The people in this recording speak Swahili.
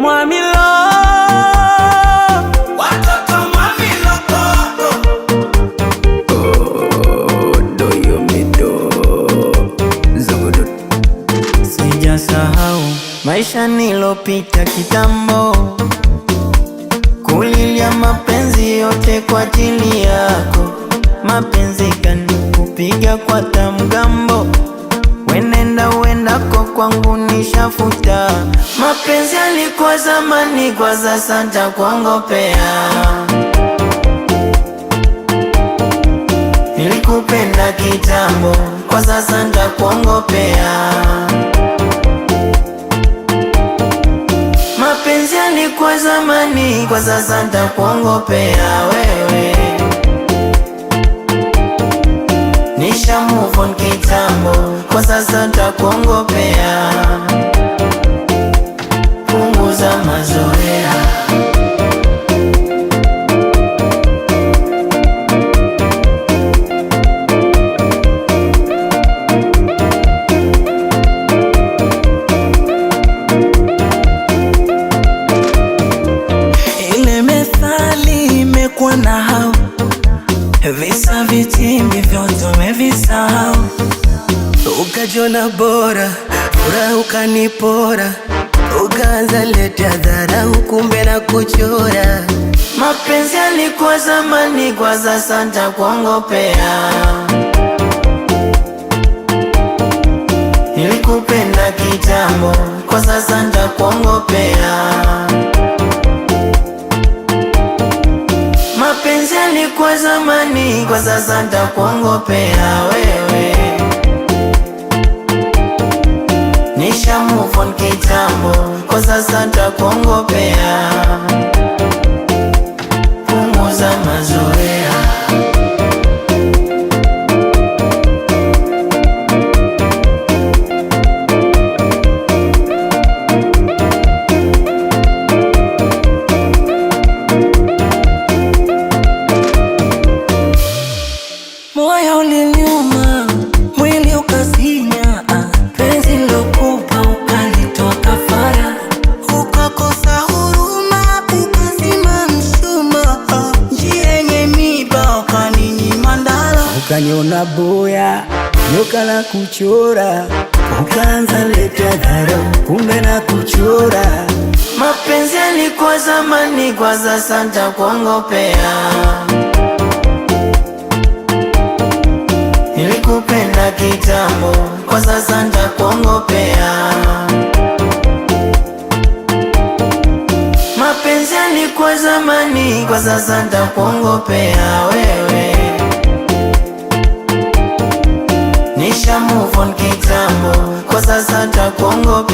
Mwamilo, watoto Mwamilo doyo mido Zogodo. Sijasahau maisha nilopita kitambo, kulilia mapenzi yote kwa ajili yako. Mapenzi kanikupiga kwa tamgambo, wenenda wendako kwangu nishafuta. Mapenzi yalikuwa zamani, kwa sasa ntakuongopea. Nilikupenda kitambo, kwa sasa ntakuongopea. Mapenzi yalikuwa zamani, kwa sasa ntakuongopea wewe. Nisha move on kitambo, kwa sasa ntakuongopea. Punguza mazoea. Ile methali imekuwa na hao, visa vitimbi vyote umevisahau. Ukajona bora, furaha ukanipora, ukaanza leta dharau, kumbe na kuchora. Mapenzi yalikuwa zamani, kwa sasa ntakuongopea. Nilikupenda kitambo, kwa sasa ntakuongopea. Mapenzi yalikuwa zamani, kwa sasa ntakuongopea wewe. Nisha move on kitambo, kwa sasa ntakuongopea. Punguza mazoea. Moyo uliniuma, mwili ukasinya, penzi lokupa ukalitoa kafara. Ukakosa huruma, ukazima mshumaa, njia yenye miba ukaninyima ndala. Ukaniona boya, nyoka la kuchora, ukaanza leta dharau, kumbe na kuchora. Mapenzi yalikuwa zamani, kwa sasa ntakuongopea. Nilikupenda kitambo, kwa sasa ntakuongopea. Mapenzi yalikuwa zamani, kwa sasa ntakuongopea wewe. Nisha move on kitambo, kwa sasa ntakuongopea.